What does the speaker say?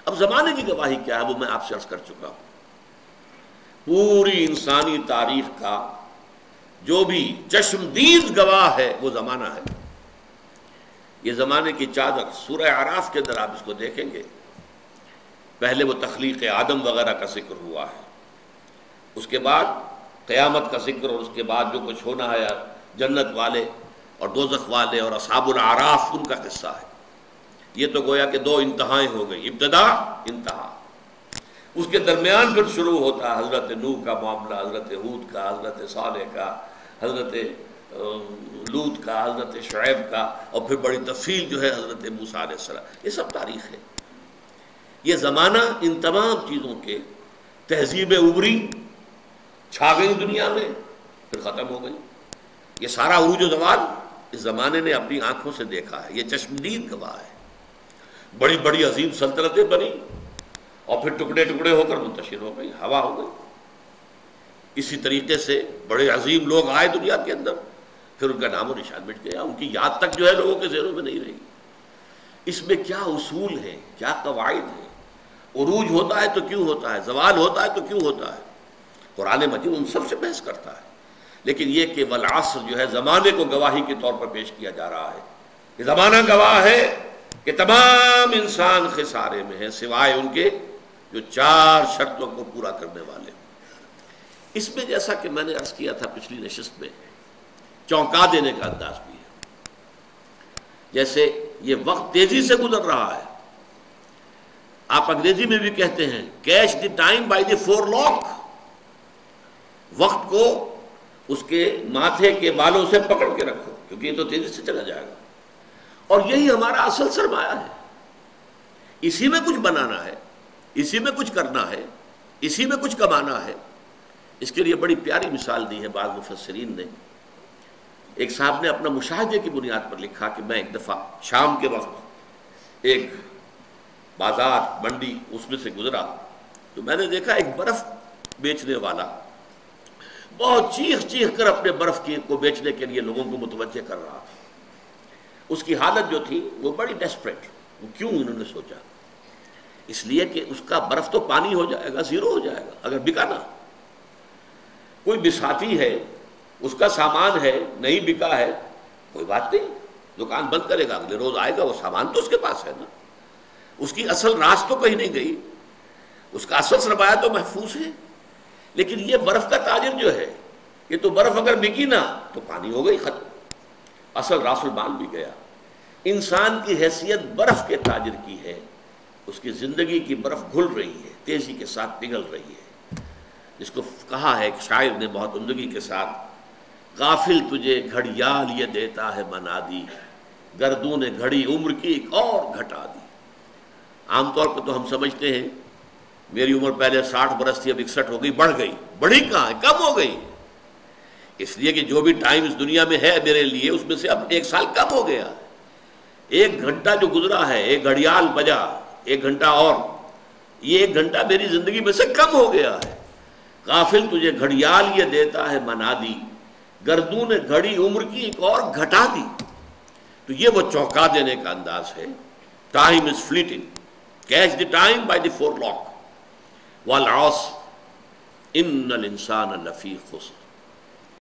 اب زمانے کی گواہی کیا ہے وہ میں آپ سے عرض کر چکا ہوں. پوری انسانی تاریخ کا جو بھی چشمدید گواہ ہے وہ زمانہ ہے. یہ زمانے کی چادر سورہ اعراف کے اندر آپ اس کو دیکھیں گے. پہلے وہ تخلیق آدم وغیرہ کا ذکر ہوا ہے، اس کے بعد قیامت کا ذکر، اور اس کے بعد جو کچھ ہونا ہے جنت والے اور دوزخ والے اور اصحاب الاعراف ان کا قصہ ہے. یہ تو گویا کہ دو انتہائیں ہو گئی، ابتدا انتہا. اس کے درمیان پھر شروع ہوتا ہے حضرت نوح کا معاملہ، حضرت ہود کا، حضرت صالح کا، حضرت لوط کا، حضرت شعیب کا، اور پھر بڑی تفصیل جو ہے حضرت موسیٰ علیہ السلام. یہ سب تاریخ ہے. یہ زمانہ ان تمام چیزوں کے تہذیبیں ابھری، چھا گئی دنیا میں، پھر ختم ہو گئی. یہ سارا عروج و زوال اس زمانے نے اپنی آنکھوں سے دیکھا ہے. یہ چشمدید گواہ ہے. بڑی بڑی عظیم سلطنتیں بنی اور پھر ٹکڑے ٹکڑے ہو کر منتشر ہو گئی، ہوا ہو گئی. اسی طریقے سے بڑے عظیم لوگ آئے دنیا کے اندر، پھر ان کا نام و نشان مٹ گیا، ان کی یاد تک جو ہے لوگوں کے ذہنوں میں نہیں رہی. اس میں کیا اصول ہیں، کیا قواعد ہیں. عروج ہوتا ہے تو کیوں ہوتا ہے، زوال ہوتا ہے تو کیوں ہوتا ہے. قرآن مجید ان سب سے بحث کرتا ہے. لیکن یہ کہ والعصر جو ہے زمانے کو گواہی کے طور پر پیش کیا جا رہا ہے. یہ زمانہ گواہ ہے کہ تمام انسان خسارے میں ہیں سوائے ان کے جو 4 شرطوں کو پورا کرنے والے. اس میں جیسا کہ میں نے عرض کیا تھا پچھلی نشست میں، چونکا دینے کا انداز بھی ہے. جیسے یہ وقت تیزی سے گزر رہا ہے. آپ انگریزی میں بھی کہتے ہیں catch the time by the forelock. وقت کو اس کے ماتھے کے بالوں سے پکڑ کے رکھو، کیونکہ یہ تو تیزی سے چلا جائے گا. اور یہی ہمارا اصل سرمایہ ہے. اسی میں کچھ بنانا ہے، اسی میں کچھ کرنا ہے، اسی میں کچھ کمانا ہے. اس کے لیے بڑی پیاری مثال دی ہے بعض مفسرین نے. ایک صاحب نے اپنا مشاہدے کی بنیاد پر لکھا کہ میں ایک دفعہ شام کے وقت ایک بازار منڈی اس میں سے گزرا تو میں نے دیکھا ایک برف بیچنے والا بہت چیخ چیخ کر اپنے برف کو بیچنے کے لیے لوگوں کو متوجہ کر رہا تھا. اس کی حالت جو تھی وہ بڑی ڈیسپریٹ. وہ کیوں انہوں نے سوچا؟ اس لیے کہ اس کا برف تو پانی ہو جائے گا، زیرو ہو جائے گا اگر بکا نہ. کوئی بساتی ہے، اس کا سامان ہے، نہیں بکا ہے، کوئی بات نہیں، دکان بند کرے گا، اگلے روز آئے گا، وہ سامان تو اس کے پاس ہے نا. اس کی اصل راس تو کہیں نہیں گئی، اس کا اصل سرمایہ تو محفوظ ہے. لیکن یہ برف کا تاجر جو ہے، یہ تو برف اگر بکی نہ تو پانی ہو گئی، ختم، اصل راس المال بھی گیا. انسان کی حیثیت برف کے تاجر کی ہے. اس کی زندگی کی برف گھل رہی ہے، تیزی کے ساتھ پگھل رہی ہے. جس کو کہا ہے ایک شاعر نے بہت عمدگی کے ساتھ، غافل تجھے گھڑیال یہ دیتا ہے منادی، گردوں نے گھڑی عمر کی ایک اور گھٹا دی. عام طور پہ تو ہم سمجھتے ہیں میری عمر پہلے 60 برس تھی، اب 61 ہو گئی، بڑھ گئی. بڑھی کہاں ہے، کم ہو گئی. اس لیے کہ جو بھی ٹائم اس دنیا میں ہے میرے لیے، اس میں سے اب 1 سال کم ہو گیا. 1 گھنٹہ جو گزرا ہے، 1 گھڑیال بجا، 1 گھنٹہ اور، یہ 1 گھنٹہ میری زندگی میں سے کم ہو گیا ہے. غافل تجھے گھڑیال یہ دیتا ہے منادی، گردوں نے گھڑی عمر کی ایک اور گھٹا دی. تو یہ وہ چونکا دینے کا انداز ہے. Time is fleeting, catch the time by the forelock. والعصر ان الانسان لفی خسر.